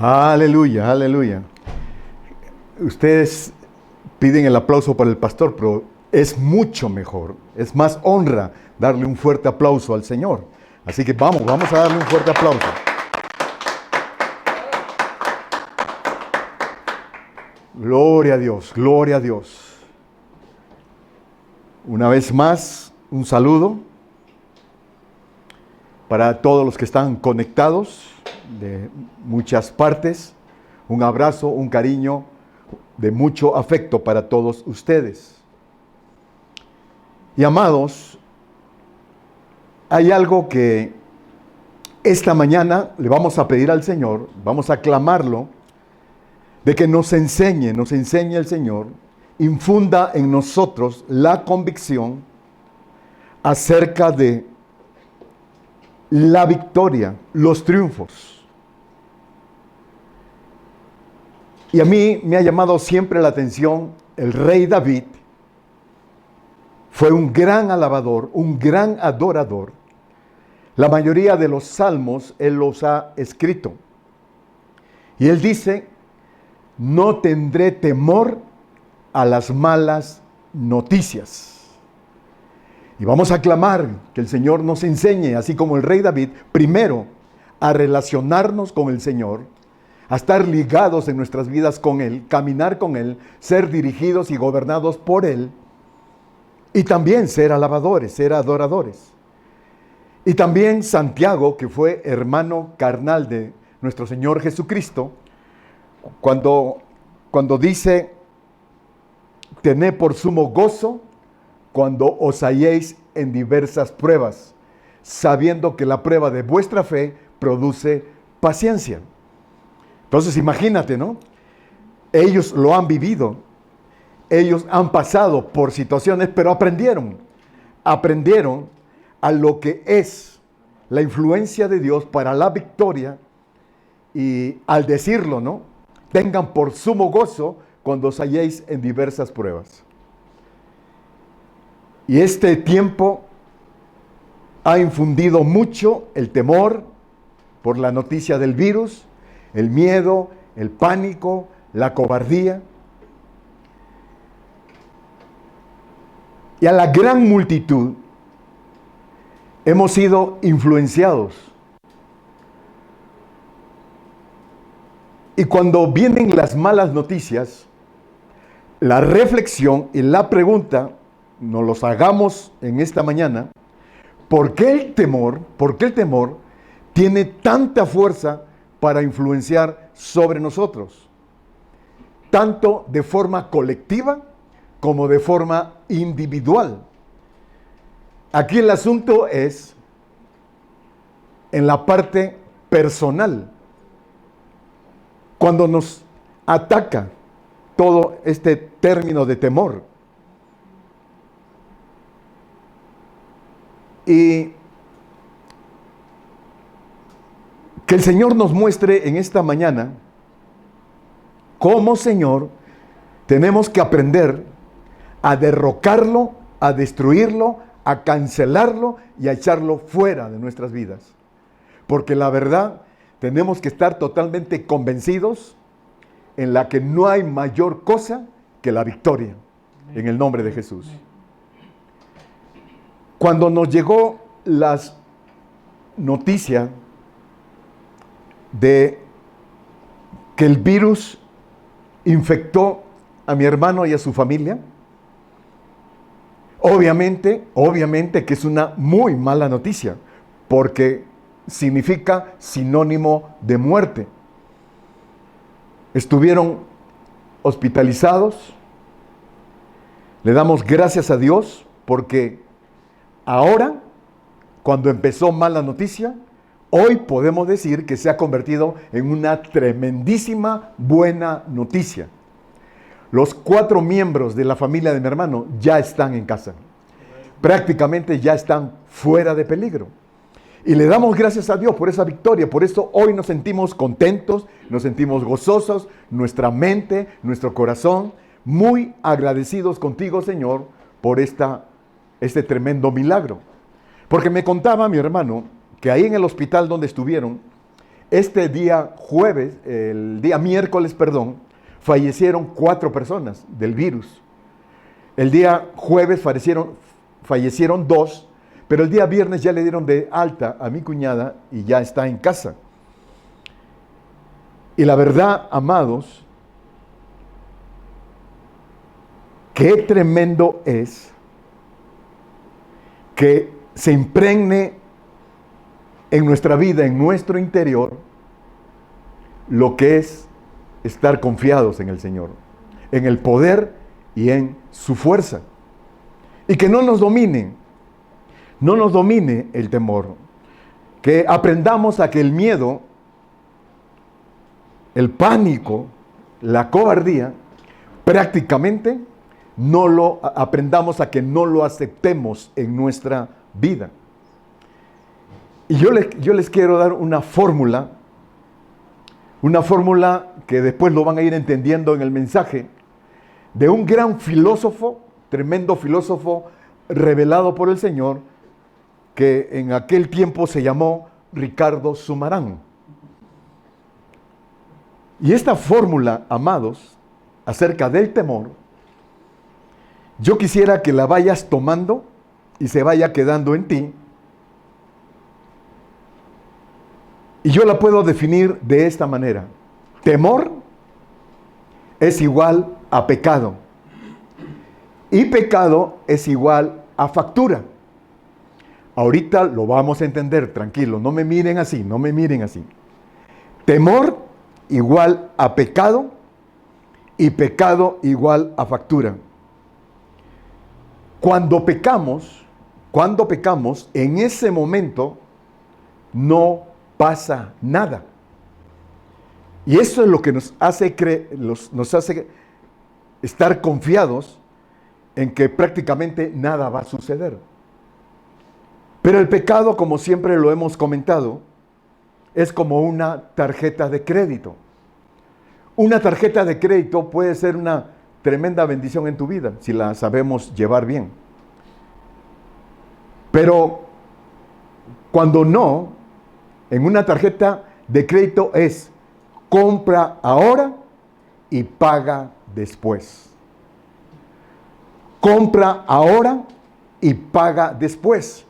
Aleluya, aleluya. Ustedes piden el aplauso para el pastor, pero es mucho mejor, es más honra darle un fuerte aplauso al Señor. Así que vamos a darle un fuerte aplauso. Gloria a Dios, gloria a Dios. Una vez más, un saludo para todos los que están conectados de muchas partes. Un abrazo, un cariño de mucho afecto para todos ustedes. Y amados, hay algo que esta mañana le vamos a pedir al Señor, vamos a clamarlo, de que nos enseñe el Señor, infunda en nosotros la convicción acerca de la victoria, los triunfos. Y a mí me ha llamado siempre la atención el rey David. Fue un gran alabador, un gran adorador. La mayoría de los salmos él los ha escrito. Y él dice: no tendré temor a las malas noticias. Y vamos a clamar que el Señor nos enseñe, así como el rey David, primero a relacionarnos con el Señor, a estar ligados en nuestras vidas con Él, caminar con Él, ser dirigidos y gobernados por Él, y también ser alabadores, ser adoradores. Y también Santiago, que fue hermano carnal de nuestro Señor Jesucristo, cuando dice: tened por sumo gozo cuando os halléis en diversas pruebas, sabiendo que la prueba de vuestra fe produce paciencia. Entonces imagínate, ¿no? Ellos lo han vivido, ellos han pasado por situaciones, pero aprendieron a lo que es la influencia de Dios para la victoria. Y al decirlo, ¿no? Tengan por sumo gozo cuando os halléis en diversas pruebas. Y este tiempo ha infundido mucho el temor por la noticia del virus, el miedo, el pánico, la cobardía. Y a la gran multitud hemos sido influenciados. Y cuando vienen las malas noticias, la reflexión y la pregunta nos los hagamos en esta mañana: ¿por qué el temor tiene tanta fuerza para influenciar sobre nosotros? Tanto de forma colectiva como de forma individual. Aquí el asunto es en la parte personal. Cuando nos ataca todo este término de temor. Y que el Señor nos muestre en esta mañana cómo, Señor, tenemos que aprender a derrocarlo, a destruirlo, a cancelarlo y a echarlo fuera de nuestras vidas. Porque la verdad, tenemos que estar totalmente convencidos en la que no hay mayor cosa que la victoria, en el nombre de Jesús. Cuando nos llegó las noticias de que el virus infectó a mi hermano y a su familia, obviamente que es una muy mala noticia, porque significa sinónimo de muerte. Estuvieron hospitalizados. Le damos gracias a Dios porque ahora, cuando empezó mala noticia, hoy podemos decir que se ha convertido en una tremendísima buena noticia. Los 4 miembros de la familia de mi hermano ya están en casa. Prácticamente ya están fuera de peligro. Y le damos gracias a Dios por esa victoria. Por eso hoy nos sentimos contentos, nos sentimos gozosos, nuestra mente, nuestro corazón, muy agradecidos contigo, Señor, por este tremendo milagro. Porque me contaba mi hermano que ahí en el hospital donde estuvieron, Este día jueves, el día miércoles, perdón, fallecieron 4 personas del virus. El día jueves fallecieron 2, pero el día viernes ya le dieron de alta a mi cuñada y ya está en casa. Y la verdad, amados, qué tremendo es que se impregne en nuestra vida, en nuestro interior, lo que es estar confiados en el Señor, en el poder y en su fuerza. Y que no nos domine el temor. Que aprendamos a que el miedo, el pánico, la cobardía, prácticamente aprendamos a que no lo aceptemos en nuestra vida. Y yo les quiero dar una fórmula que después lo van a ir entendiendo en el mensaje, de un gran filósofo, tremendo filósofo revelado por el Señor, que en aquel tiempo se llamó Ricardo Sumarán. Y esta fórmula, amados, acerca del temor, yo quisiera que la vayas tomando y se vaya quedando en ti. Y yo la puedo definir de esta manera. Temor es igual a pecado. Y pecado es igual a factura. Ahorita lo vamos a entender, tranquilo, no me miren así, no me miren así. Temor igual a pecado y pecado igual a factura. Cuando pecamos, en ese momento no pasa nada. Y eso es lo que nos hace estar confiados en que prácticamente nada va a suceder. Pero el pecado, como siempre lo hemos comentado, es como una tarjeta de crédito. Una tarjeta de crédito puede ser una tremenda bendición en tu vida, si la sabemos llevar bien. Pero cuando no, en una tarjeta de crédito es compra ahora y paga después. Compra ahora y paga después.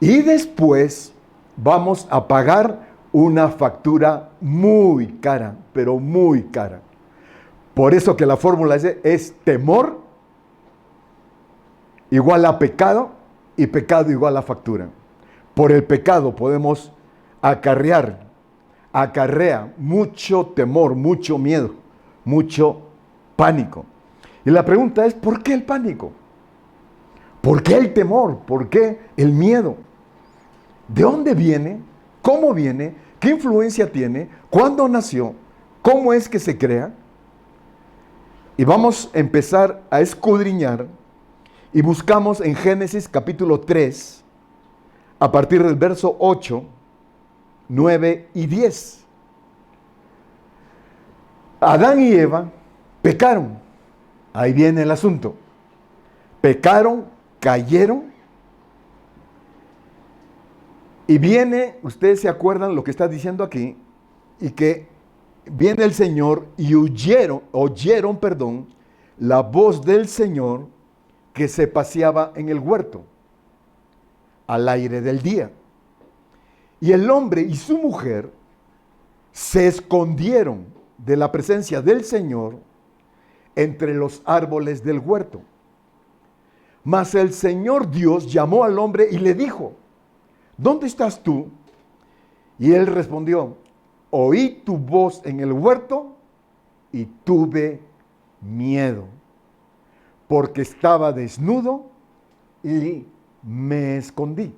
Y después vamos a pagar una factura muy cara, pero muy cara. Por eso que la fórmula es temor igual a pecado y pecado igual a factura. Por el pecado podemos acarrea mucho temor, mucho miedo, mucho pánico. Y la pregunta es, ¿por qué el pánico? ¿Por qué el temor? ¿Por qué el miedo? ¿De dónde viene? ¿Cómo viene? ¿Qué influencia tiene? ¿Cuándo nació? ¿Cómo es que se crea? Y vamos a empezar a escudriñar y buscamos en Génesis capítulo 3, a partir del verso 8, 9 y 10. Adán y Eva pecaron. Ahí viene el asunto. Pecaron, cayeron. Y viene, ustedes se acuerdan lo que está diciendo aquí, y que viene el Señor y oyeron, la voz del Señor que se paseaba en el huerto, al aire del día. Y el hombre y su mujer se escondieron de la presencia del Señor entre los árboles del huerto. Mas el Señor Dios llamó al hombre y le dijo, ¿dónde estás tú? Y él respondió, oí tu voz en el huerto y tuve miedo, porque estaba desnudo y me escondí.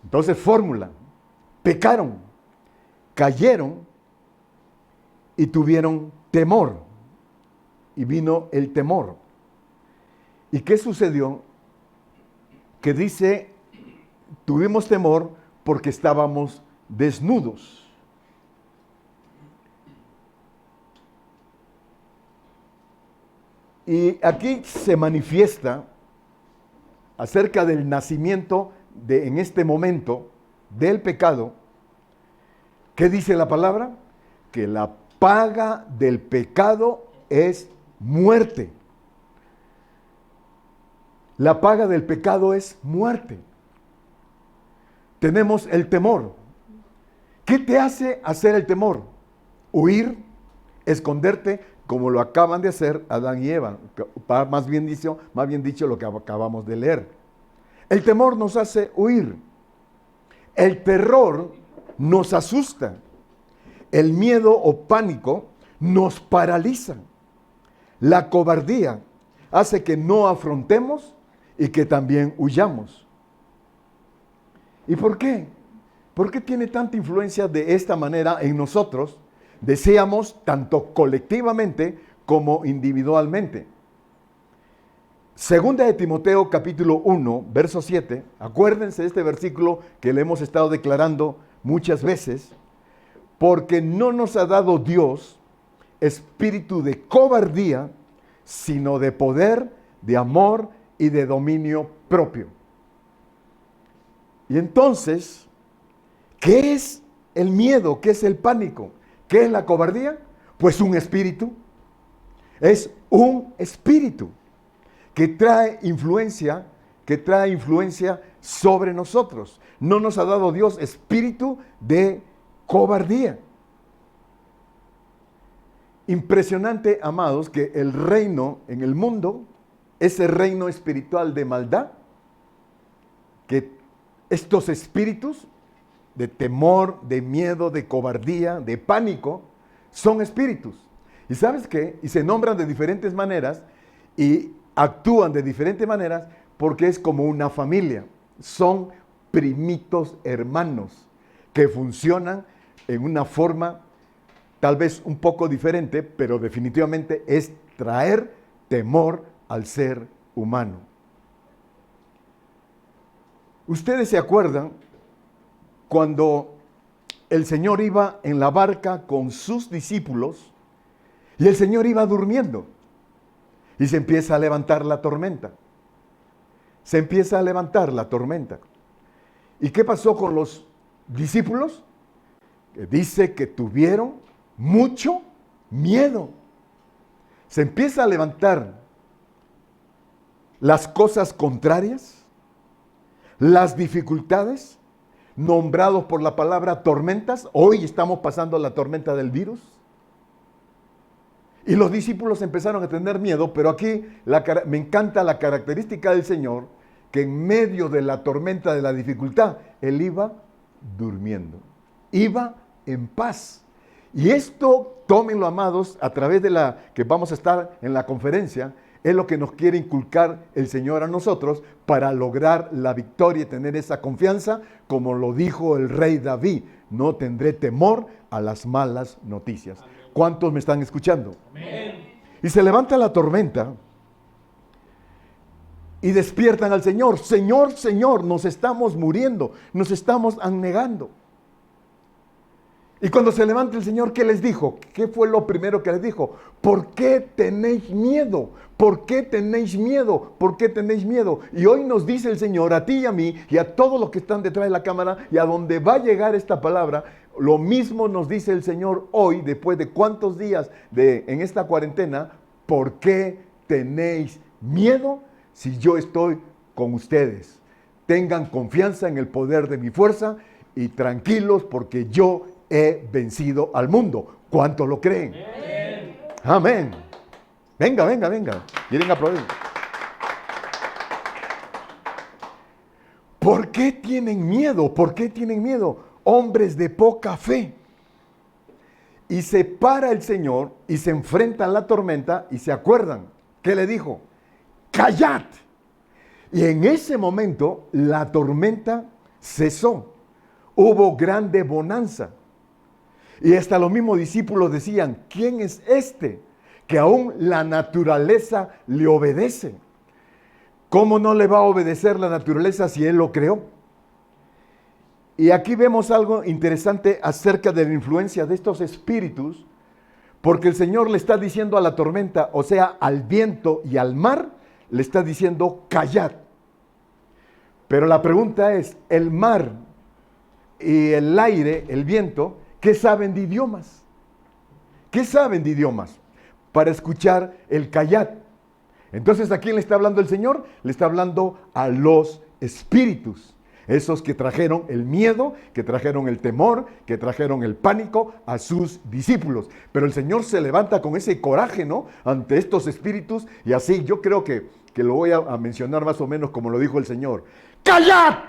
Entonces, fórmula, pecaron, cayeron y tuvieron temor. Y vino el temor. ¿Y qué sucedió? Que dice, tuvimos temor porque estábamos desnudos. Y aquí se manifiesta acerca del nacimiento en este momento del pecado, ¿Qué dice la palabra? Que la paga del pecado es muerte. La paga del pecado es muerte. Tenemos el temor. ¿Qué te hace hacer el temor? Huir, esconderte, como lo acaban de hacer Adán y Eva. Más bien dicho lo que acabamos de leer. El temor nos hace huir. El terror nos asusta. El miedo o pánico nos paraliza. La cobardía hace que no afrontemos y que también huyamos. ¿Y por qué? ¿Por qué tiene tanta influencia de esta manera en nosotros? Deseamos tanto colectivamente como individualmente. Segunda de Timoteo capítulo 1, verso 7. Acuérdense de este versículo que le hemos estado declarando muchas veces. Porque no nos ha dado Dios espíritu de cobardía, sino de poder, de amor y de dominio propio. Y entonces, ¿qué es el miedo? ¿Qué es el pánico? ¿Qué es la cobardía? Pues un espíritu. Es un espíritu que trae influencia sobre nosotros. No nos ha dado Dios espíritu de cobardía. Impresionante, amados, que el reino en el mundo, ese reino espiritual de maldad, que estos espíritus de temor, de miedo, de cobardía, de pánico, son espíritus. ¿Y sabes qué? Y se nombran de diferentes maneras y actúan de diferentes maneras porque es como una familia. Son primitos hermanos que funcionan en una forma tal vez un poco diferente, pero definitivamente es traer temor al ser humano. Ustedes se acuerdan cuando el Señor iba en la barca con sus discípulos y el Señor iba durmiendo y se empieza a levantar la tormenta. Se empieza a levantar la tormenta. ¿Y qué pasó con los discípulos? Dice que tuvieron mucho miedo. Se empieza a levantar las cosas contrarias, las dificultades, nombrados por la palabra tormentas. Hoy estamos pasando la tormenta del virus. Y los discípulos empezaron a tener miedo, pero aquí me encanta la característica del Señor, que en medio de la tormenta de la dificultad, Él iba durmiendo. Iba en paz. Y esto, tómenlo, amados, a través de la que vamos a estar en la conferencia, es lo que nos quiere inculcar el Señor a nosotros para lograr la victoria y tener esa confianza, como lo dijo el rey David: no tendré temor a las malas noticias. Amén. ¿Cuántos me están escuchando? Amén. Y se levanta la tormenta y despiertan al Señor. Señor, Señor, nos estamos muriendo, nos estamos anegando. Y cuando se levanta el Señor, ¿qué les dijo? ¿Qué fue lo primero que les dijo? ¿Por qué tenéis miedo? ¿Por qué tenéis miedo? ¿Por qué tenéis miedo? Y hoy nos dice el Señor, a ti y a mí, y a todos los que están detrás de la cámara, y a donde va a llegar esta palabra, lo mismo nos dice el Señor hoy, después de cuántos días en esta cuarentena. ¿Por qué tenéis miedo si yo estoy con ustedes? Tengan confianza en el poder de mi fuerza y tranquilos, porque yo he vencido al mundo. ¿Cuántos lo creen? Amén. Amén. Venga, venga, venga. Miren, aprovechen. ¿Por qué tienen miedo? ¿Por qué tienen miedo? Hombres de poca fe. Y se para el Señor y se enfrenta a la tormenta y se acuerdan. ¿Qué le dijo? ¡Callad! Y en ese momento la tormenta cesó. Hubo grande bonanza. Y hasta los mismos discípulos decían: ¿quién es este que aún la naturaleza le obedece? ¿Cómo no le va a obedecer la naturaleza si Él lo creó? Y aquí vemos algo interesante acerca de la influencia de estos espíritus, porque el Señor le está diciendo a la tormenta, o sea, al viento y al mar, le está diciendo: callad. Pero la pregunta es, el mar y el aire, el viento, ¿Qué saben de idiomas? ¿Qué saben de idiomas? Para escuchar el Kayat. Entonces, ¿a quién le está hablando el Señor? Le está hablando a los espíritus. Esos que trajeron el miedo, que trajeron el temor, que trajeron el pánico a sus discípulos. Pero el Señor se levanta con ese coraje, ¿no? Ante estos espíritus. Y así, yo creo que lo voy a mencionar más o menos como lo dijo el Señor. ¡Callad!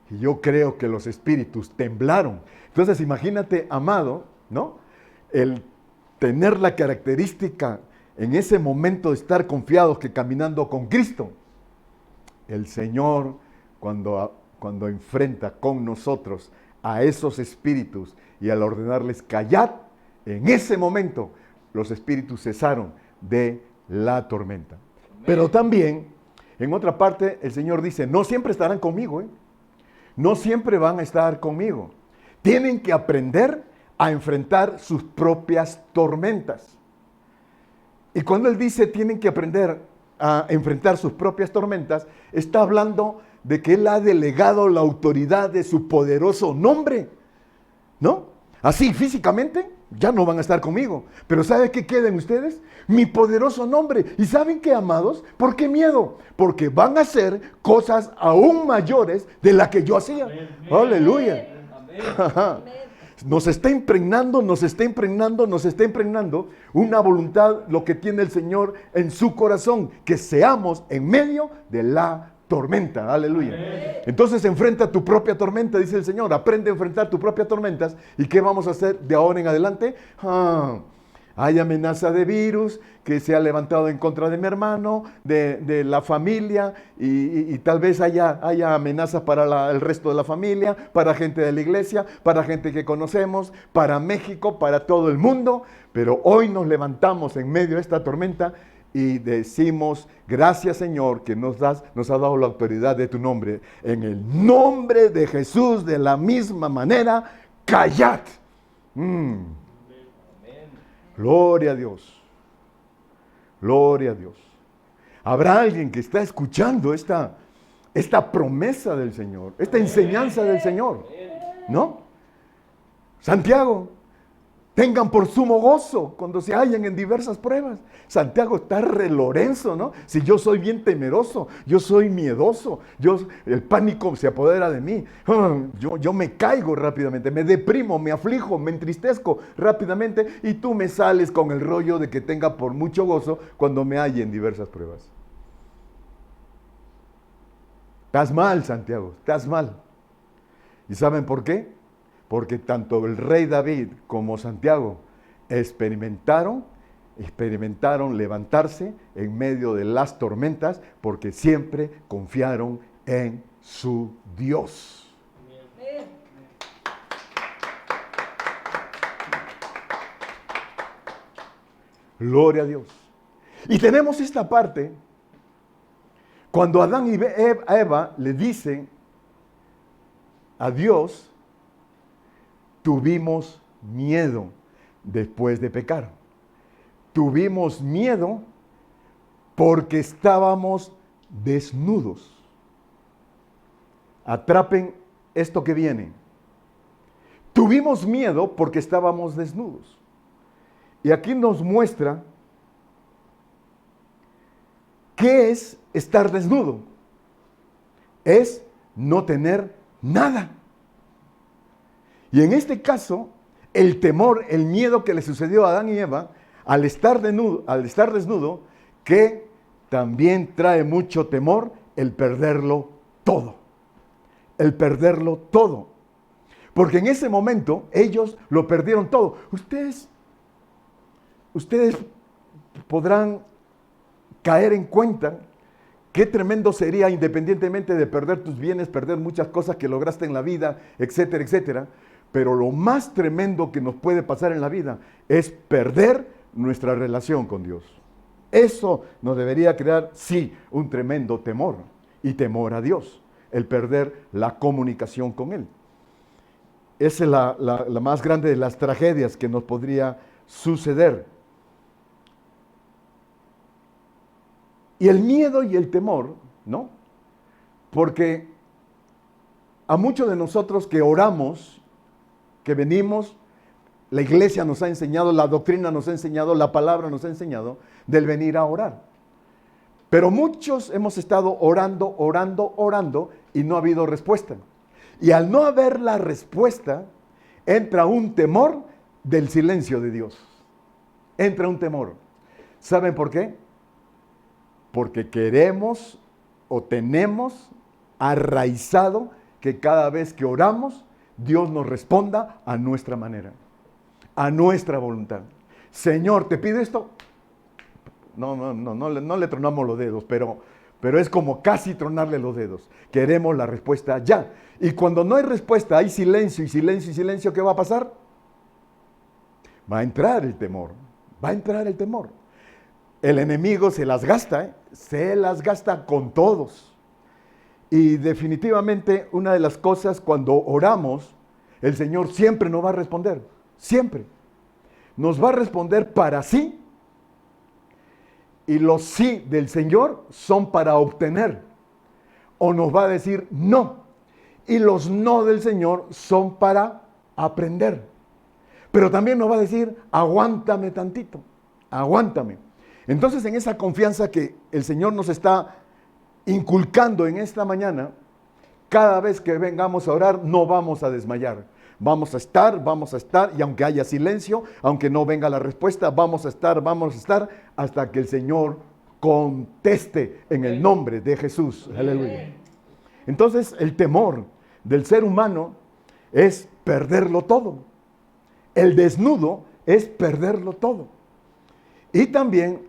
Y yo creo que los espíritus temblaron. Entonces, imagínate, amado, ¿no? El tener la característica en ese momento de estar confiados que caminando con Cristo. El Señor, cuando enfrenta con nosotros a esos espíritus y al ordenarles callad, en ese momento los espíritus cesaron de la tormenta. Amén. Pero también, en otra parte, el Señor dice, no siempre estarán conmigo, no siempre van a estar conmigo. Tienen que aprender a enfrentar sus propias tormentas. Y cuando Él dice tienen que aprender a enfrentar sus propias tormentas, está hablando de que Él ha delegado la autoridad de su poderoso nombre, ¿no? Así, físicamente, ya no van a estar conmigo. Pero ¿sabe qué queda en ustedes? Mi poderoso nombre. ¿Y saben qué, amados? ¿Por qué miedo? Porque van a hacer cosas aún mayores de las que yo hacía. Amén. ¡Aleluya! Amén. Nos está impregnando una voluntad, lo que tiene el Señor en su corazón, que seamos en medio de la tormenta, aleluya. Amén. Entonces enfrenta tu propia tormenta, dice el Señor, aprende a enfrentar tus propias tormentas. ¿Y qué vamos a hacer de ahora en adelante? Hay amenaza de virus que se ha levantado en contra de mi hermano, de la familia, y tal vez haya amenazas para el resto de la familia, para gente de la iglesia, para gente que conocemos, para México, para todo el mundo. Pero hoy nos levantamos en medio de esta tormenta y decimos, gracias Señor que nos ha dado la autoridad de tu nombre. En el nombre de Jesús, de la misma manera, callad. Gloria a Dios. Gloria a Dios. Habrá alguien que está escuchando esta promesa del Señor, esta enseñanza del Señor, ¿no? Santiago, tengan por sumo gozo cuando se hallen en diversas pruebas. Santiago está relorenzo, ¿no? Si yo soy bien temeroso, yo soy miedoso, el pánico se apodera de mí, yo me caigo rápidamente, me deprimo, me aflijo, me entristezco rápidamente, y tú me sales con el rollo de que tenga por mucho gozo cuando me halle en diversas pruebas. Estás mal, Santiago, estás mal. ¿Y saben por qué? Porque tanto el rey David como Santiago experimentaron levantarse en medio de las tormentas porque siempre confiaron en su Dios. Gloria a Dios. Y tenemos esta parte cuando Adán y Eva le dicen a Dios, tuvimos miedo después de pecar. Tuvimos miedo porque estábamos desnudos. Atrapen esto que viene. Tuvimos miedo porque estábamos desnudos. Y aquí nos muestra qué es estar desnudo. Es no tener nada. Y en este caso, el temor, el miedo que le sucedió a Adán y Eva, al estar desnudo, que también trae mucho temor, el perderlo todo. El perderlo todo. Porque en ese momento, ellos lo perdieron todo. Ustedes podrán caer en cuenta qué tremendo sería, independientemente de perder tus bienes, perder muchas cosas que lograste en la vida, etcétera, etcétera. Pero lo más tremendo que nos puede pasar en la vida es perder nuestra relación con Dios. Eso nos debería crear, sí, un tremendo temor y temor a Dios, el perder la comunicación con Él. Esa es la más grande de las tragedias que nos podría suceder. Y el miedo y el temor, ¿no? Porque a muchos de nosotros que oramos que venimos, la iglesia nos ha enseñado, la doctrina nos ha enseñado, la palabra nos ha enseñado del venir a orar. Pero muchos hemos estado orando, orando, orando y no ha habido respuesta. Y al no haber la respuesta, entra un temor del silencio de Dios. Entra un temor. ¿Saben por qué? Porque queremos o tenemos arraizado que cada vez que oramos, Dios nos responda a nuestra manera, a nuestra voluntad. Señor, ¿te pido esto? No le tronamos los dedos, pero es como casi tronarle los dedos. Queremos la respuesta ya. Y cuando no hay respuesta, hay silencio y silencio y silencio, ¿qué va a pasar? Va a entrar el temor, va a entrar el temor. El enemigo se las gasta, se las gasta con todos. Y definitivamente una de las cosas cuando oramos, el Señor siempre nos va a responder, siempre. Nos va a responder para sí. Y los sí del Señor son para obtener. O nos va a decir no. Y los no del Señor son para aprender. Pero también nos va a decir, aguántame tantito, aguántame. Entonces, en esa confianza que el Señor nos está inculcando en esta mañana, cada vez que vengamos a orar, no vamos a desmayar. Vamos a estar, y aunque haya silencio, aunque no venga la respuesta, vamos a estar hasta que el Señor conteste en el nombre de Jesús. Aleluya. Entonces, el temor del ser humano es perderlo todo. El desnudo es perderlo todo. Y también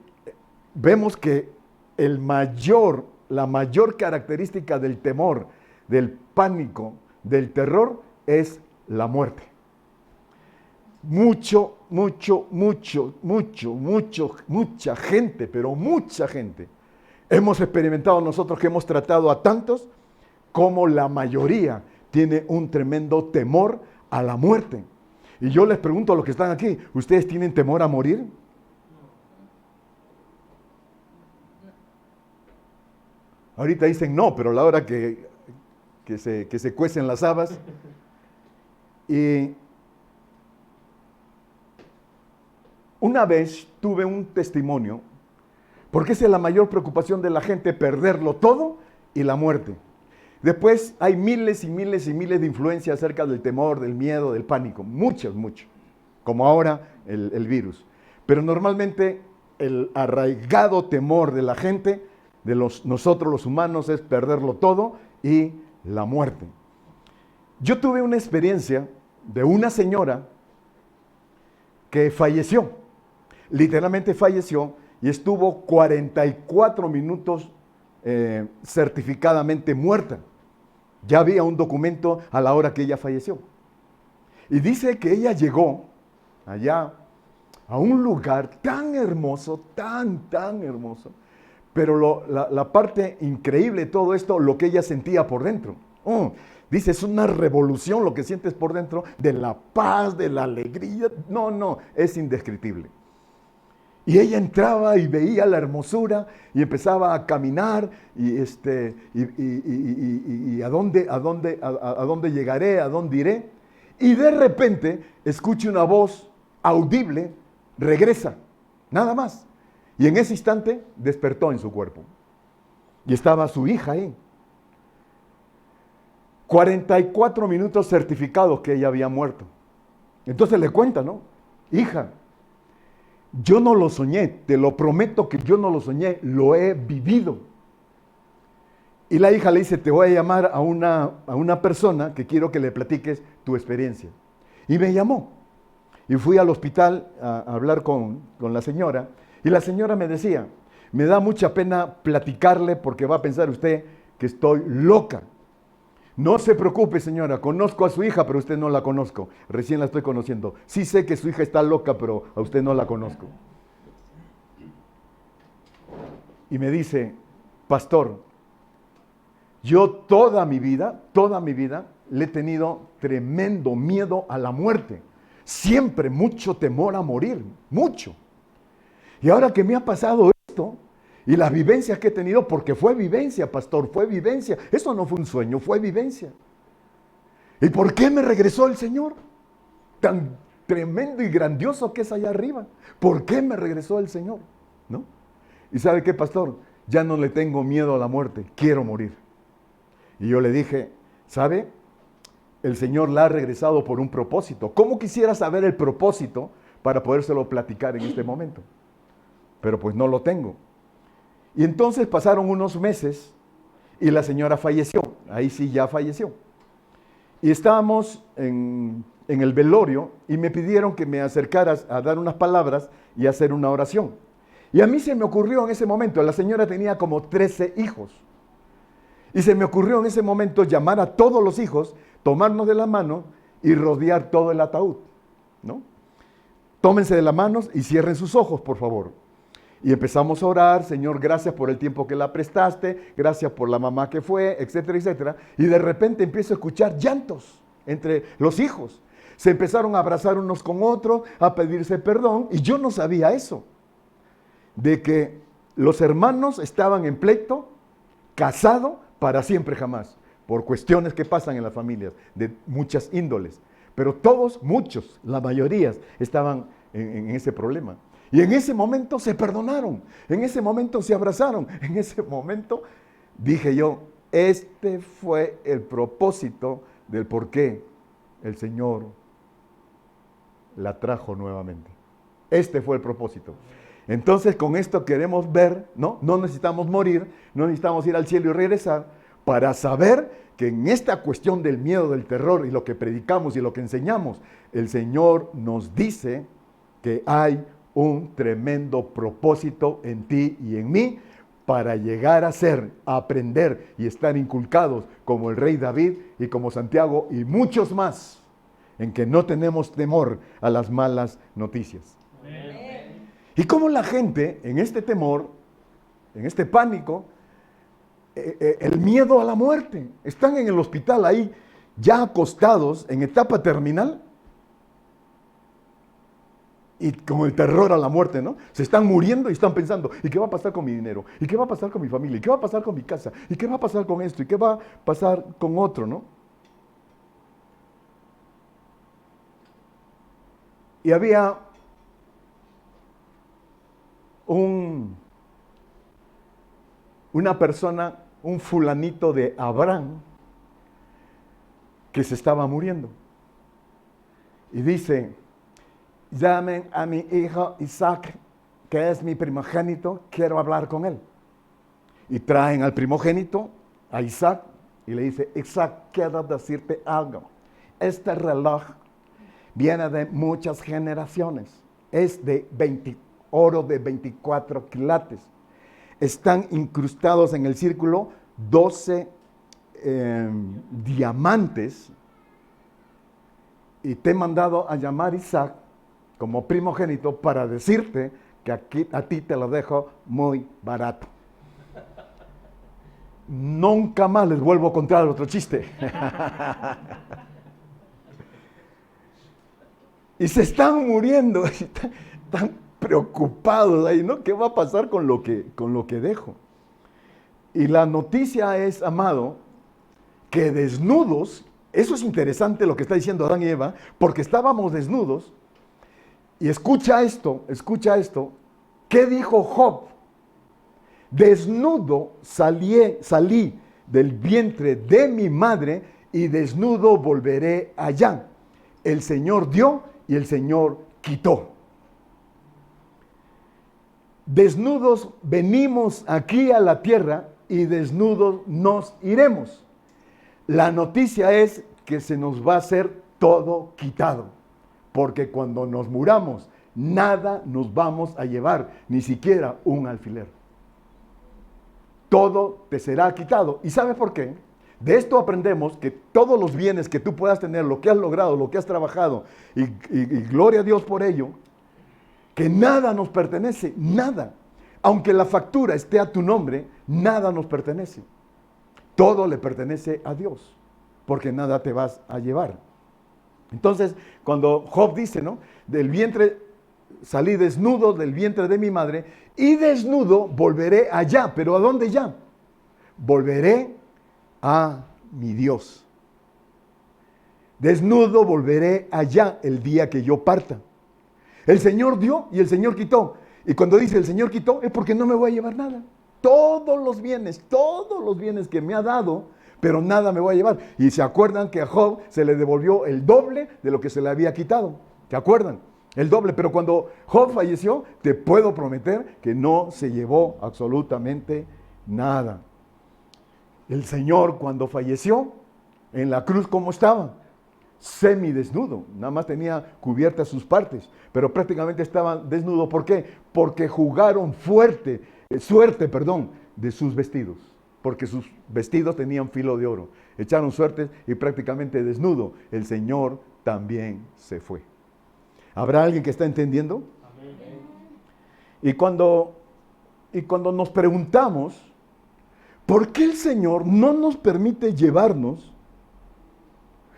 vemos que la mayor característica del temor, del pánico, del terror, es la muerte. Mucha gente, pero mucha gente. Hemos experimentado nosotros que hemos tratado a tantos, como la mayoría tiene un tremendo temor a la muerte. Y yo les pregunto a los que están aquí, ¿ustedes tienen temor a morir? Ahorita dicen no, pero a la hora que se cuecen las habas. Y una vez tuve un testimonio, porque esa es la mayor preocupación de la gente, perderlo todo y la muerte. Después hay miles y miles y miles de influencias acerca del temor, del miedo, del pánico, mucho, como ahora el virus. Pero normalmente el arraigado temor de la gente, de nosotros los humanos, es perderlo todo y la muerte. Yo tuve una experiencia de una señora que falleció, literalmente falleció, y estuvo 44 minutos certificadamente muerta. Ya había un documento a la hora que ella falleció. Y dice que ella llegó allá a un lugar tan hermoso, tan hermoso, pero la parte increíble de todo esto, lo que ella sentía por dentro. Dice, es una revolución lo que sientes por dentro, de la paz, de la alegría. No, es indescriptible. Y ella entraba y veía la hermosura y empezaba a caminar y a dónde llegaré, a dónde iré. Y de repente escucha una voz audible, regresa, nada más. Y en ese instante despertó en su cuerpo. Y estaba su hija ahí. 44 minutos certificados que ella había muerto. Entonces le cuenta, ¿no? Hija, yo no lo soñé, te lo prometo que yo no lo soñé, lo he vivido. Y la hija le dice, te voy a llamar a una persona que quiero que le platiques tu experiencia. Y me llamó. Y fui al hospital a hablar con la señora. Y la señora me decía, me da mucha pena platicarle porque va a pensar usted que estoy loca. No se preocupe, señora, conozco a su hija, pero usted no la conozco. Recién la estoy conociendo. Sí sé que su hija está loca, pero a usted no la conozco. Y me dice, pastor, yo toda mi vida, le he tenido tremendo miedo a la muerte. Siempre mucho temor a morir, mucho. Y ahora que me ha pasado esto, y las vivencias que he tenido, porque fue vivencia, pastor, fue vivencia. Eso no fue un sueño, fue vivencia. ¿Y por qué me regresó el Señor? tan tremendo y grandioso que es allá arriba. ¿Por qué me regresó el Señor? ¿No? ¿Y sabe qué, pastor? Ya no le tengo miedo a la muerte, quiero morir. Y yo le dije, ¿sabe? El Señor la ha regresado por un propósito. ¿Cómo quisiera saber el propósito para podérselo platicar en este momento? Pero pues no lo tengo. Y entonces pasaron unos meses y la señora falleció. Ahí sí ya falleció. Y estábamos en el velorio y me pidieron que me acercaras a dar unas palabras y hacer una oración. Y a mí se me ocurrió en ese momento, la señora tenía como 13 hijos. Y se me ocurrió en ese momento llamar a todos los hijos, tomarnos de la mano y rodear todo el ataúd, ¿no? Tómense de las manos y cierren sus ojos, por favor. Y empezamos a orar, Señor, gracias por el tiempo que la prestaste, gracias por la mamá que fue, etcétera, etcétera. Y de repente empiezo a escuchar llantos entre los hijos. Se empezaron a abrazar unos con otros, a pedirse perdón, y yo no sabía eso, de que los hermanos estaban en pleito, casado para siempre jamás, por cuestiones que pasan en las familias, de muchas índoles. Pero todos, muchos, la mayoría, estaban en ese problema. Y en ese momento se perdonaron, en ese momento se abrazaron, en ese momento dije yo, este fue el propósito del por qué el Señor la trajo nuevamente. Este fue el propósito. Entonces con esto queremos ver, ¿no? No necesitamos morir, no necesitamos ir al cielo y regresar para saber que en esta cuestión del miedo, del terror y lo que predicamos y lo que enseñamos, el Señor nos dice que hay un tremendo propósito en ti y en mí para llegar a ser, a aprender y estar inculcados como el rey David y como Santiago y muchos más, en que no tenemos temor a las malas noticias. Amén. Y como la gente en este temor, en este pánico, el miedo a la muerte, están en el hospital ahí ya acostados en etapa terminal, y con el terror a la muerte, ¿no? Se están muriendo y están pensando, ¿y qué va a pasar con mi dinero? ¿Y qué va a pasar con mi familia? ¿Y qué va a pasar con mi casa? ¿Y qué va a pasar con esto? ¿Y qué va a pasar con otro, no? Y había una persona, un fulanito de Abraham, que se estaba muriendo. Y dice, llamen a mi hijo Isaac, que es mi primogénito, quiero hablar con él. Y traen al primogénito, a Isaac, y le dice, Isaac, quiero decirte algo. Este reloj viene de muchas generaciones. Es de oro de 24 quilates. Están incrustados en el círculo 12 diamantes. Y te he mandado a llamar Isaac como primogénito para decirte que aquí, a ti te lo dejo muy barato. Nunca más les vuelvo a contar otro chiste. Y se están muriendo, están preocupados ahí, ¿no? ¿Qué va a pasar con lo que dejo? Y la noticia es, amado, que desnudos, eso es interesante lo que está diciendo Adán y Eva, porque estábamos desnudos. Y escucha esto, ¿qué dijo Job? Desnudo salí del vientre de mi madre y desnudo volveré allá. El Señor dio y el Señor quitó. Desnudos venimos aquí a la tierra y desnudos nos iremos. La noticia es que se nos va a ser todo quitado, porque cuando nos muramos, nada nos vamos a llevar, ni siquiera un alfiler. Todo te será quitado. ¿Y sabes por qué? De esto aprendemos que todos los bienes que tú puedas tener, lo que has logrado, lo que has trabajado, y gloria a Dios por ello, que nada nos pertenece, nada. Aunque la factura esté a tu nombre, nada nos pertenece. Todo le pertenece a Dios, porque nada te vas a llevar. Entonces, cuando Job dice, ¿no? Del vientre salí desnudo, del vientre de mi madre, y desnudo volveré allá. ¿Pero a dónde ya? Volveré a mi Dios. Desnudo volveré allá el día que yo parta. El Señor dio y el Señor quitó. Y cuando dice el Señor quitó, es porque no me voy a llevar nada. Todos los bienes que me ha dado, pero nada me voy a llevar. Y se acuerdan que a Job se le devolvió el doble de lo que se le había quitado. ¿Se acuerdan? El doble. Pero cuando Job falleció, te puedo prometer que no se llevó absolutamente nada. El Señor, cuando falleció en la cruz, ¿cómo estaba? Semidesnudo, nada más tenía cubiertas sus partes, pero prácticamente estaba desnudo. ¿Por qué? Porque jugaron suerte, de sus vestidos, porque sus vestidos tenían filo de oro. Echaron suerte y prácticamente desnudo, el Señor también se fue. ¿Habrá alguien que está entendiendo? Amén. Y cuando nos preguntamos, ¿por qué el Señor no nos permite llevarnos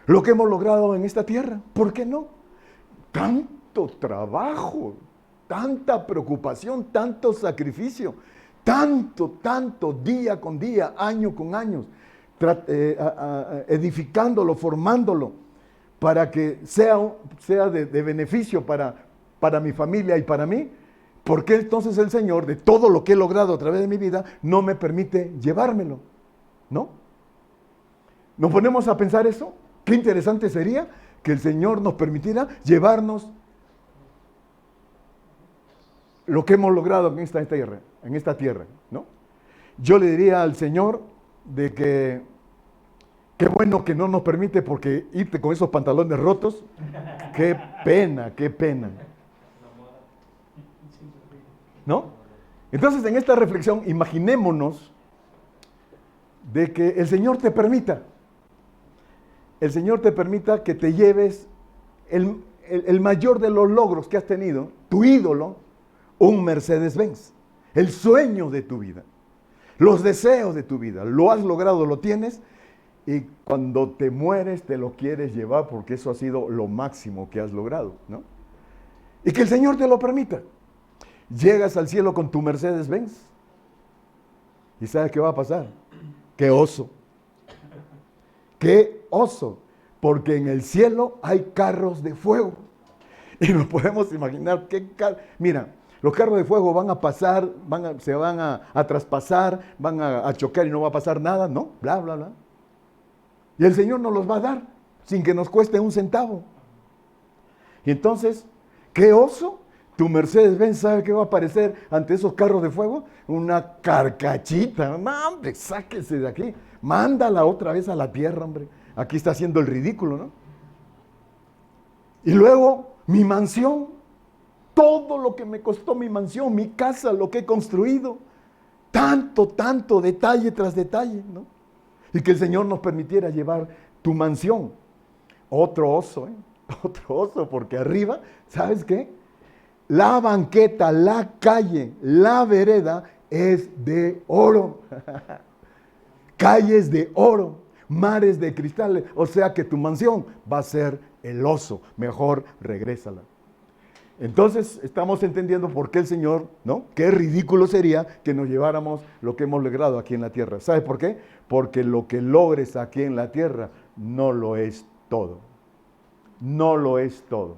lo que hemos logrado en esta tierra? ¿Por qué no? Tanto trabajo, tanta preocupación, tanto sacrificio, tanto día con día, año con año, edificándolo, formándolo, para que sea de beneficio para mi familia y para mí. ¿Por qué entonces el Señor, de todo lo que he logrado a través de mi vida, no me permite llevármelo? ¿No? ¿Nos ponemos a pensar eso? Qué interesante sería que el Señor nos permitiera llevarnos lo que hemos logrado en esta tierra, ¿no? Yo le diría al Señor de que qué bueno que no nos permite, porque irte con esos pantalones rotos, qué pena, ¿no? Entonces, en esta reflexión, imaginémonos de que el Señor te permita que te lleves el mayor de los logros que has tenido, tu ídolo, un Mercedes-Benz, el sueño de tu vida, los deseos de tu vida. Lo has logrado, lo tienes, y cuando te mueres te lo quieres llevar porque eso ha sido lo máximo que has logrado, ¿no? Y que el Señor te lo permita. Llegas al cielo con tu Mercedes-Benz y ¿sabes qué va a pasar? ¡Qué oso! ¡Qué oso! Porque en el cielo hay carros de fuego. Y nos podemos imaginar mira, los carros de fuego van a pasar, se van a traspasar, van a chocar y no va a pasar nada, ¿no? Bla, bla, bla. Y el Señor nos los va a dar sin que nos cueste un centavo. Y entonces, ¿qué oso? Tu Mercedes-Benz, ¿sabe qué va a aparecer ante esos carros de fuego? Una carcachita. No, hombre, sáquese de aquí. Mándala otra vez a la tierra, hombre. Aquí está haciendo el ridículo, ¿no? Y luego, mi mansión. Todo lo que me costó mi mansión, mi casa, lo que he construido. Tanto, detalle tras detalle, ¿no? Y que el Señor nos permitiera llevar tu mansión. Otro oso, Otro oso, porque arriba, ¿sabes qué? La banqueta, la calle, la vereda es de oro. Calles de oro, mares de cristales. O sea que tu mansión va a ser el oso. Mejor regrésala. Entonces estamos entendiendo por qué el Señor, ¿no? Qué ridículo sería que nos lleváramos lo que hemos logrado aquí en la tierra. ¿Sabes por qué? Porque lo que logres aquí en la tierra no lo es todo. No lo es todo.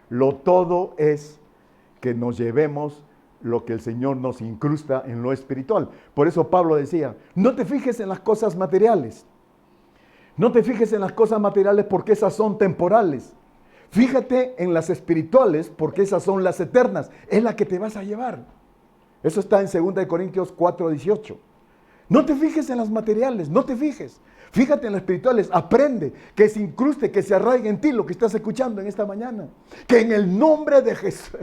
Lo todo es que nos llevemos lo que el Señor nos incrusta en lo espiritual. Por eso Pablo decía, no te fijes en las cosas materiales. No te fijes en las cosas materiales porque esas son temporales. Fíjate en las espirituales porque esas son las eternas. Es la que te vas a llevar. Eso está en 2 Corintios 4:18. No te fijes en las materiales, no te fijes. Fíjate en las espirituales, aprende, que se incruste, que se arraigue en ti lo que estás escuchando en esta mañana. Que en el nombre de Jesús,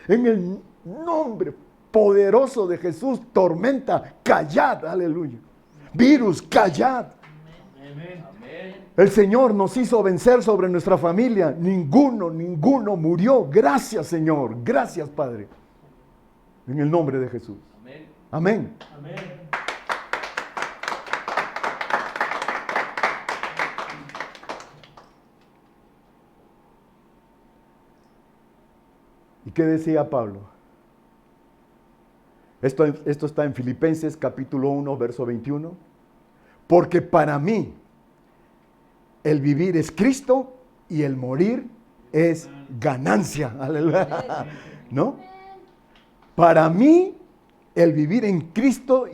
en el nombre poderoso de Jesús, tormenta, callad, aleluya. Virus, callad. Amén. El Señor nos hizo vencer sobre nuestra familia. Ninguno murió. Gracias, Señor. Gracias, Padre. En el nombre de Jesús. Amén. Amén. ¿Y qué decía Pablo? Esto está en Filipenses capítulo 1, verso 21. Porque para mí el vivir es Cristo y el morir es ganancia. Aleluya. ¿No? Para mí, el vivir en Cristo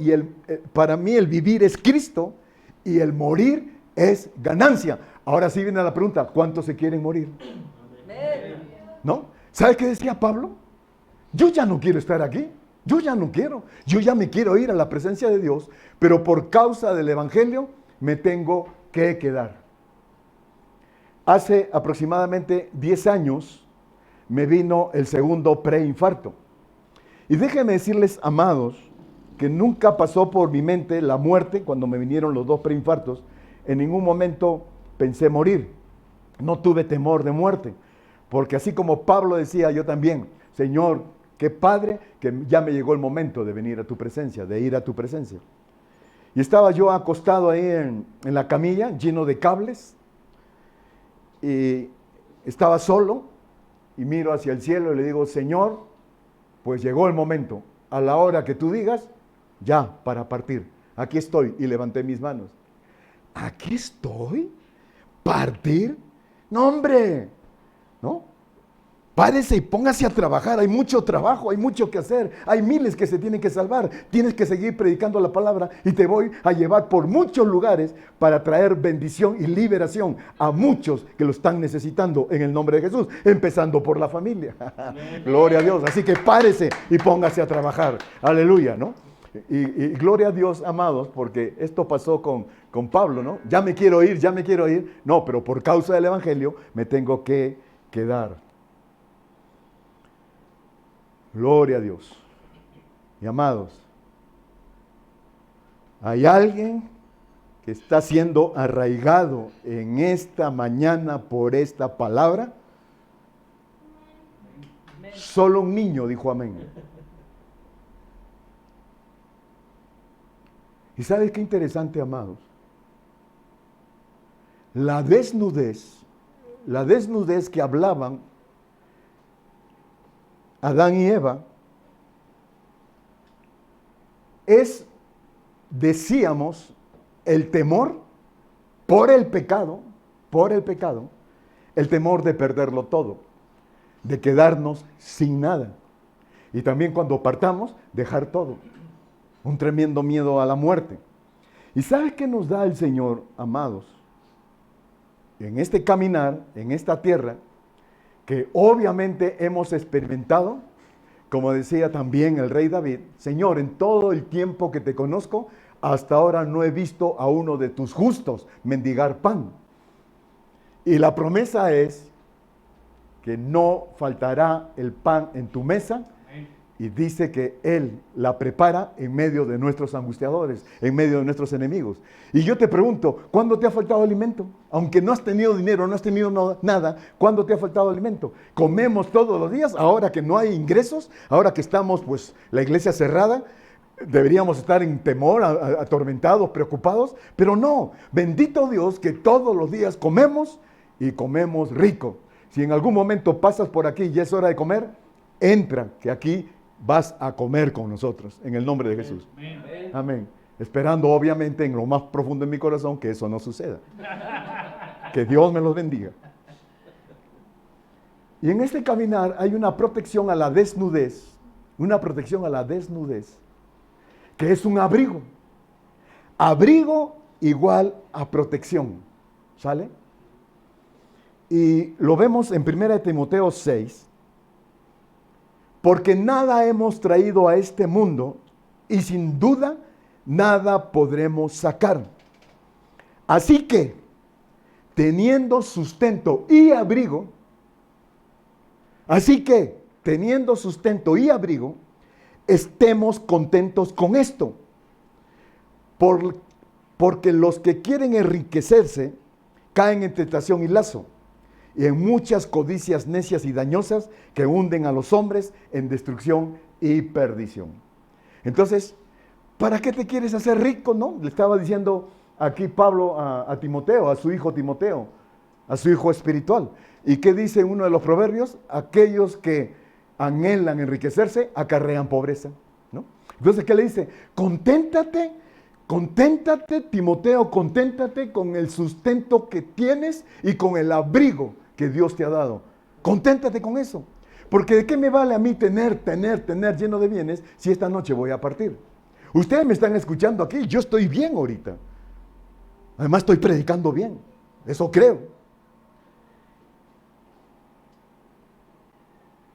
para mí el vivir es Cristo y el morir es ganancia. Ahora sí viene la pregunta, ¿cuántos se quieren morir? ¿No? ¿Sabe qué decía Pablo? Yo ya no quiero estar aquí. Yo ya no quiero. Yo ya me quiero ir a la presencia de Dios, pero por causa del Evangelio me tengo que quedar. Hace aproximadamente 10 años me vino el segundo preinfarto. Y déjenme decirles, amados, que nunca pasó por mi mente la muerte cuando me vinieron los 2 preinfartos. En ningún momento pensé morir. No tuve temor de muerte. Porque así como Pablo decía, yo también, Señor, qué padre que ya me llegó el momento de venir a tu presencia, de ir a tu presencia. Y estaba yo acostado ahí en la camilla, lleno de cables. Y estaba solo y miro hacia el cielo y le digo, Señor, pues llegó el momento, a la hora que tú digas, ya, para partir. Aquí estoy, y levanté mis manos. ¿Aquí estoy? ¿Partir? No, hombre, ¿no? Párese y póngase a trabajar, hay mucho trabajo, hay mucho que hacer, hay miles que se tienen que salvar, tienes que seguir predicando la palabra y te voy a llevar por muchos lugares para traer bendición y liberación a muchos que lo están necesitando en el nombre de Jesús, empezando por la familia. Gloria a Dios, así que párese y póngase a trabajar, aleluya, ¿no? Y gloria a Dios, amados, porque esto pasó con Pablo, ¿no? Ya me quiero ir, no, pero por causa del Evangelio me tengo que quedar. Gloria a Dios. Y amados, hay alguien que está siendo arraigado en esta mañana por esta palabra. Solo un niño dijo amén. ¿Y sabes qué interesante, amados? La desnudez que hablaban Adán y Eva, decíamos, el temor por el pecado, el temor de perderlo todo, de quedarnos sin nada. Y también cuando partamos, dejar todo. Un tremendo miedo a la muerte. ¿Y sabes qué nos da el Señor, amados? En este caminar, en esta tierra, que obviamente hemos experimentado, como decía también el rey David, Señor, en todo el tiempo que te conozco, hasta ahora no he visto a uno de tus justos mendigar pan. Y la promesa es que no faltará el pan en tu mesa, y dice que Él la prepara en medio de nuestros angustiadores, en medio de nuestros enemigos. Y yo te pregunto, ¿cuándo te ha faltado alimento? Aunque no has tenido dinero, no has tenido nada, ¿cuándo te ha faltado alimento? Comemos todos los días, ahora que no hay ingresos, ahora que estamos, pues, la iglesia cerrada, deberíamos estar en temor, atormentados, preocupados, pero no, bendito Dios que todos los días comemos y comemos rico. Si en algún momento pasas por aquí y es hora de comer, entra, que aquí vas a comer con nosotros, en el nombre de Jesús. Amén. Amén. Esperando, obviamente, en lo más profundo de mi corazón, que eso no suceda. Que Dios me los bendiga. Y en este caminar hay una protección a la desnudez, que es un abrigo. Abrigo igual a protección, ¿sale? Y lo vemos en 1 Timoteo 6, porque nada hemos traído a este mundo y sin duda nada podremos sacar. Así que, teniendo sustento y abrigo, estemos contentos con esto. Porque los que quieren enriquecerse caen en tentación y lazo, y en muchas codicias necias y dañosas que hunden a los hombres en destrucción y perdición. Entonces, ¿para qué te quieres hacer rico, no? Le estaba diciendo aquí Pablo a Timoteo, a su hijo Timoteo, a su hijo espiritual. ¿Y qué dice uno de los proverbios? Aquellos que anhelan enriquecerse acarrean pobreza, ¿no? Entonces, ¿qué le dice? Conténtate, Timoteo, conténtate con el sustento que tienes y con el abrigo que Dios te ha dado. Conténtate con eso. Porque ¿de qué me vale a mí tener lleno de bienes si esta noche voy a partir? Ustedes me están escuchando aquí, yo estoy bien ahorita. Además estoy predicando bien, eso creo.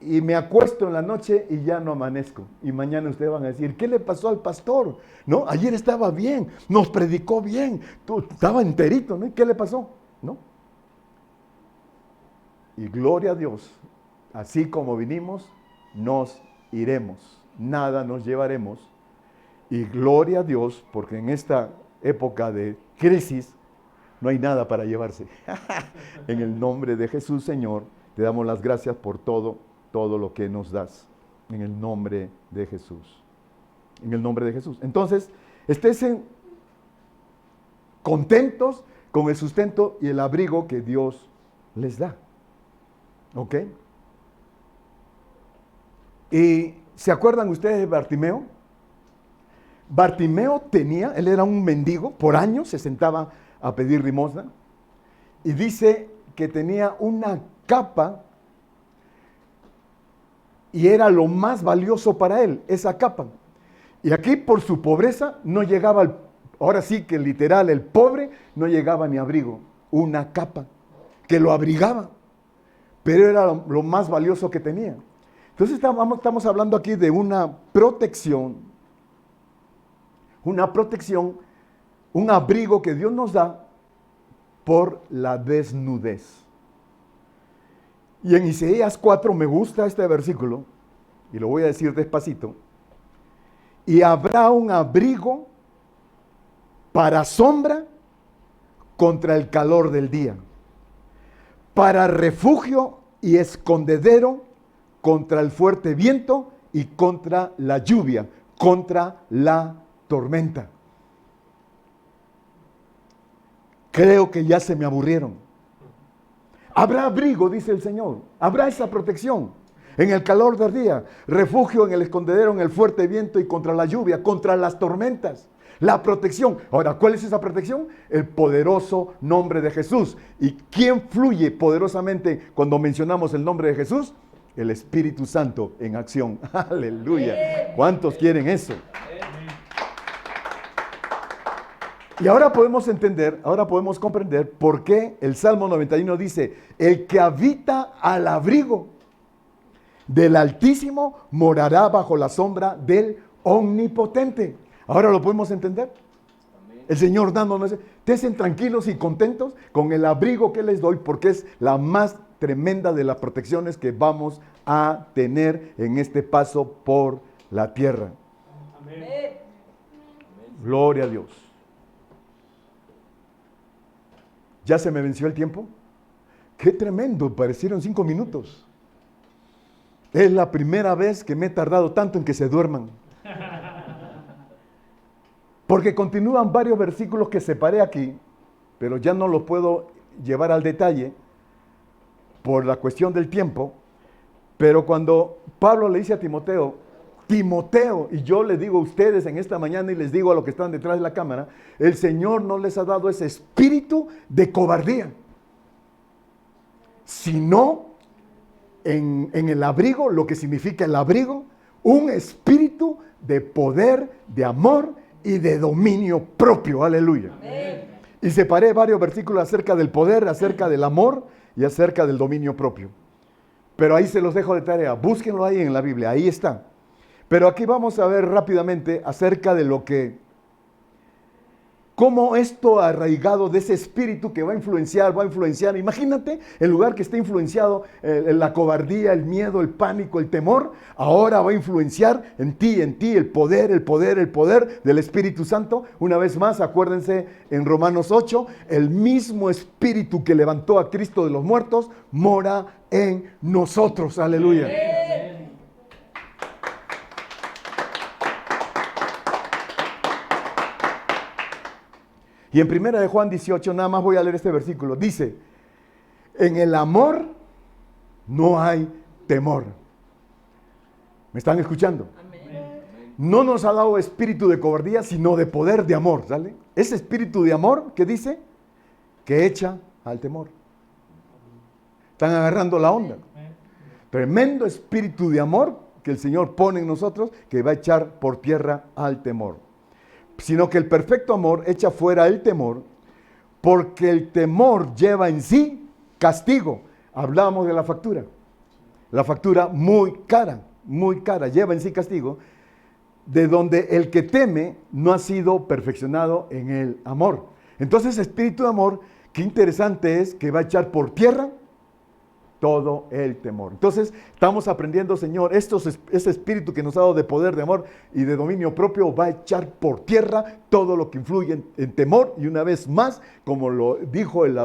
Y me acuesto en la noche y ya no amanezco. Y mañana ustedes van a decir, ¿qué le pasó al pastor? ¿No? Ayer estaba bien, nos predicó bien, estaba enterito, ¿no? ¿Y qué le pasó? ¿No? Y gloria a Dios, así como vinimos, nos iremos. Nada nos llevaremos. Y gloria a Dios, porque en esta época de crisis no hay nada para llevarse. En el nombre de Jesús, Señor, te damos las gracias por todo lo que nos das. En el nombre de Jesús. En el nombre de Jesús. Entonces, estén contentos con el sustento y el abrigo que Dios les da. ¿Ok? ¿Y se acuerdan ustedes de Bartimeo? Bartimeo él era un mendigo, por años se sentaba a pedir limosna, y dice que tenía una capa, y era lo más valioso para él, esa capa. Y aquí por su pobreza no llegaba, ahora sí que literal, el pobre no llegaba ni abrigo, una capa que lo abrigaba, pero era lo más valioso que tenía. Entonces estamos hablando aquí de una protección, un abrigo que Dios nos da por la desnudez. Y en Isaías 4 me gusta este versículo, y lo voy a decir despacito. Y habrá un abrigo para sombra contra el calor del día, para refugio y escondedero contra el fuerte viento y contra la lluvia, contra la tormenta. Creo que ya se me aburrieron. Habrá abrigo, dice el Señor. Habrá esa protección en el calor del día, refugio en el escondedero, en el fuerte viento y contra la lluvia, contra las tormentas. La protección. Ahora, ¿cuál es esa protección? El poderoso nombre de Jesús. ¿Y quién fluye poderosamente cuando mencionamos el nombre de Jesús? El Espíritu Santo en acción. Aleluya. ¿Cuántos quieren eso? Y ahora podemos entender, ahora podemos comprender por qué el Salmo 91 dice, el que habita al abrigo del Altísimo morará bajo la sombra del Omnipotente. Ahora lo podemos entender. El Señor dándonos, estén tranquilos y contentos con el abrigo que les doy, porque es la más tremenda de las protecciones que vamos a tener en este paso por la tierra. Amén. Gloria a Dios. ¿Ya se me venció el tiempo? ¡Qué tremendo! Parecieron 5 minutos. Es la primera vez que me he tardado tanto en que se duerman. Porque continúan varios versículos que separé aquí, pero ya no los puedo llevar al detalle por la cuestión del tiempo. Pero cuando Pablo le dice a Timoteo, y yo le digo a ustedes en esta mañana y les digo a los que están detrás de la cámara, el Señor no les ha dado ese espíritu de cobardía, sino en el abrigo, lo que significa el abrigo, un espíritu de poder, de amor y de dominio propio. Aleluya. Amén. Y separé varios versículos acerca del poder, acerca del amor y acerca del dominio propio. Pero ahí se los dejo de tarea. Búsquenlo ahí en la Biblia, ahí está. Pero aquí vamos a ver rápidamente acerca de cómo esto arraigado de ese espíritu que va a influenciar. Imagínate el lugar que está influenciado, la cobardía, el miedo, el pánico, el temor, ahora va a influenciar en ti el poder del Espíritu Santo. Una vez más, acuérdense en Romanos 8, el mismo espíritu que levantó a Cristo de los muertos mora en nosotros. Aleluya. Y en 1 de Juan 18, nada más voy a leer este versículo, dice, en el amor no hay temor. ¿Me están escuchando? Amén. No nos ha dado espíritu de cobardía, sino de poder, de amor, ¿sale? Ese espíritu de amor, ¿qué dice? Que echa al temor. ¿Están agarrando la onda? Tremendo espíritu de amor que el Señor pone en nosotros, que va a echar por tierra al temor. Sino que el perfecto amor echa fuera el temor, porque el temor lleva en sí castigo. Hablábamos de la factura. La factura muy cara, lleva en sí castigo, de donde el que teme no ha sido perfeccionado en el amor. Entonces, espíritu de amor, qué interesante es que va a echar por tierra todo el temor. Entonces, estamos aprendiendo, Señor, ese espíritu que nos ha dado de poder, de amor y de dominio propio, va a echar por tierra todo lo que influye en temor. Y una vez más, como lo dijo el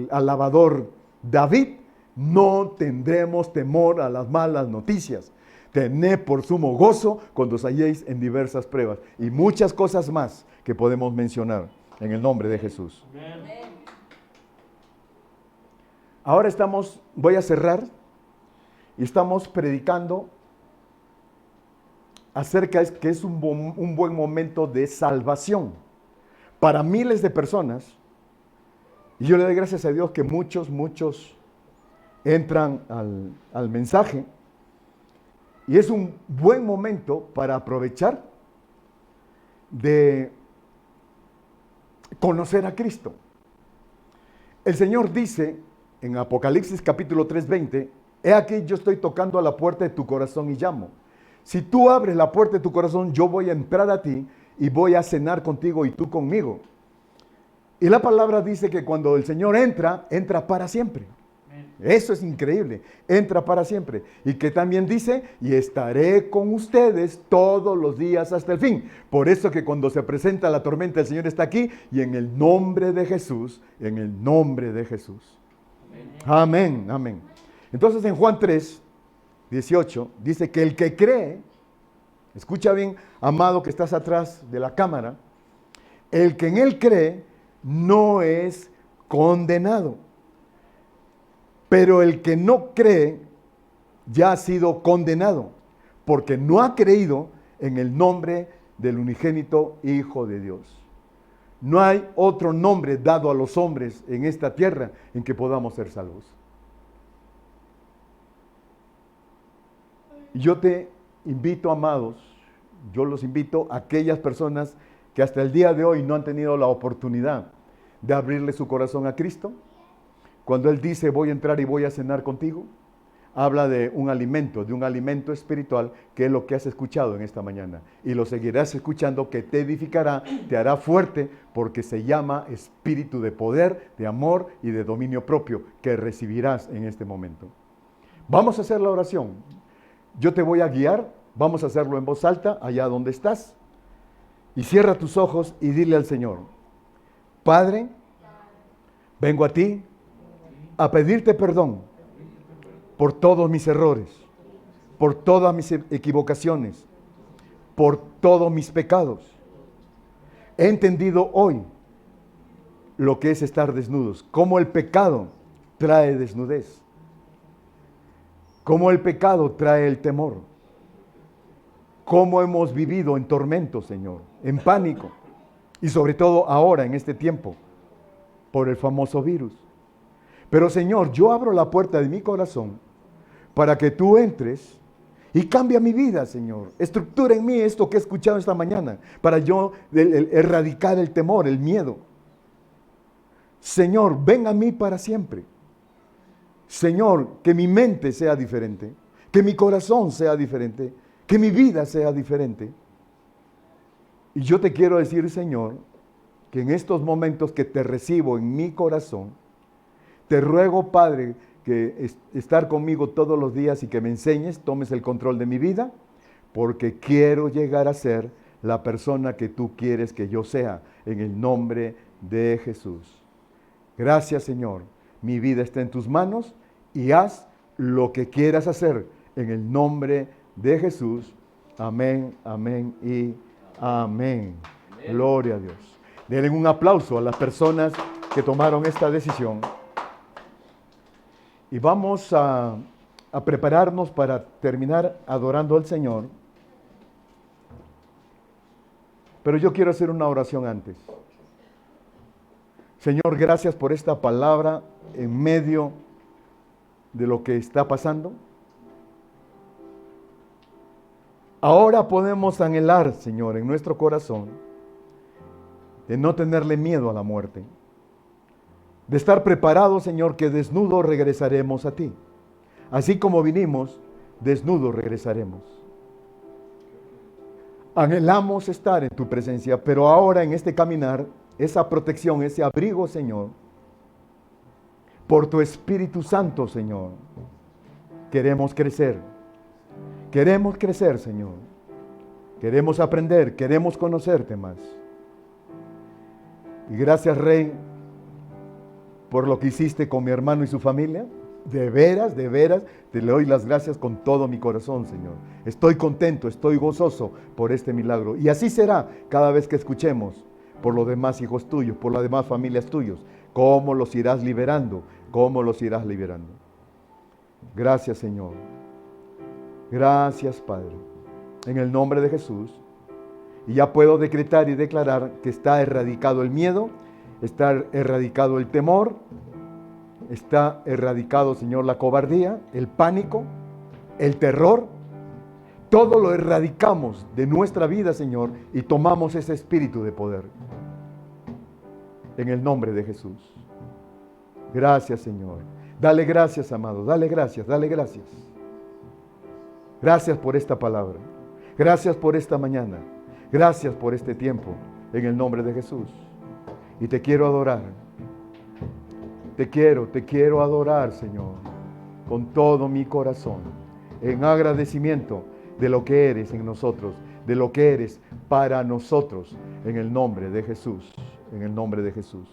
alabador David, no tendremos temor a las malas noticias. Tened por sumo gozo cuando os halléis en diversas pruebas. Y muchas cosas más que podemos mencionar en el nombre de Jesús. Amén. Ahora voy a cerrar, y estamos predicando acerca de que es un buen momento de salvación para miles de personas. Y yo le doy gracias a Dios que muchos entran al mensaje. Y es un buen momento para aprovechar de conocer a Cristo. El Señor dice en Apocalipsis capítulo 3:20, he aquí yo estoy tocando a la puerta de tu corazón y llamo. Si tú abres la puerta de tu corazón, yo voy a entrar a ti y voy a cenar contigo y tú conmigo. Y la palabra dice que cuando el Señor entra para siempre. Eso es increíble, entra para siempre. Y que también dice, y estaré con ustedes todos los días hasta el fin. Por eso que cuando se presenta la tormenta, el Señor está aquí, y en el nombre de Jesús, en el nombre de Jesús. Amén, amén. Entonces en Juan 3:18 dice que el que cree, escucha bien, amado que estás atrás de la cámara, el que en él cree no es condenado. Pero el que no cree ya ha sido condenado, porque no ha creído en el nombre del unigénito Hijo de Dios. No hay otro nombre dado a los hombres en esta tierra en que podamos ser salvos. Yo te invito, amados, yo los invito a aquellas personas que hasta el día de hoy no han tenido la oportunidad de abrirle su corazón a Cristo. Cuando Él dice, voy a entrar y voy a cenar contigo, habla de un alimento espiritual, que es lo que has escuchado en esta mañana. Y lo seguirás escuchando, que te edificará, te hará fuerte, porque se llama espíritu de poder, de amor y de dominio propio, que recibirás en este momento. Vamos a hacer la oración. Yo te voy a guiar, vamos a hacerlo en voz alta, allá donde estás. Y cierra tus ojos y dile al Señor, Padre, vengo a ti a pedirte perdón por todos mis errores, por todas mis equivocaciones, por todos mis pecados. He entendido hoy lo que es estar desnudos, cómo el pecado trae desnudez, cómo el pecado trae el temor, cómo hemos vivido en tormento, Señor, en pánico, y sobre todo ahora en este tiempo, por el famoso virus. Pero Señor, yo abro la puerta de mi corazón para que tú entres y cambia mi vida, Señor. Estructura en mí esto que he escuchado esta mañana, para yo erradicar el temor, el miedo. Señor, ven a mí para siempre. Señor, que mi mente sea diferente, que mi corazón sea diferente, que mi vida sea diferente. Y yo te quiero decir, Señor, que en estos momentos que te recibo en mi corazón, te ruego, Padre, que estar conmigo todos los días y que me enseñes, tomes el control de mi vida, porque quiero llegar a ser la persona que tú quieres que yo sea, en el nombre de Jesús. Gracias, Señor. Mi vida está en tus manos y haz lo que quieras hacer en el nombre de Jesús. Amén, amén y amén. Gloria a Dios. Denle un aplauso a las personas que tomaron esta decisión. Y vamos a prepararnos para terminar adorando al Señor. Pero yo quiero hacer una oración antes. Señor, gracias por esta palabra en medio de lo que está pasando? Ahora podemos anhelar, Señor, en nuestro corazón, de no tenerle miedo a la muerte, de estar preparados, Señor, que desnudos regresaremos a ti. Así como vinimos, desnudos regresaremos. Anhelamos estar en tu presencia, pero ahora en este caminar, esa protección, ese abrigo, Señor, por tu Espíritu Santo, Señor, queremos crecer. Queremos crecer, Señor. Queremos aprender, queremos conocerte más. Y gracias, Rey, por lo que hiciste con mi hermano y su familia. De veras, te le doy las gracias con todo mi corazón, Señor. Estoy contento, estoy gozoso por este milagro. Y así será cada vez que escuchemos por los demás hijos tuyos, por las demás familias tuyos, cómo los irás liberando, cómo los irás liberando. Gracias, Señor. Gracias, Padre. En el nombre de Jesús. Y ya puedo decretar y declarar que está erradicado el miedo, está erradicado el temor, está erradicado, Señor, la cobardía, el pánico, el terror. Todo lo erradicamos de nuestra vida, Señor, y tomamos ese espíritu de poder. En el nombre de Jesús. Gracias, Señor. Dale gracias, amado. Dale gracias, dale gracias. Gracias por esta palabra. Gracias por esta mañana. Gracias por este tiempo. En el nombre de Jesús. Y te quiero adorar. Te quiero adorar, Señor, con todo mi corazón, en agradecimiento de lo que eres en nosotros, de lo que eres para nosotros, en el nombre de Jesús, en el nombre de Jesús.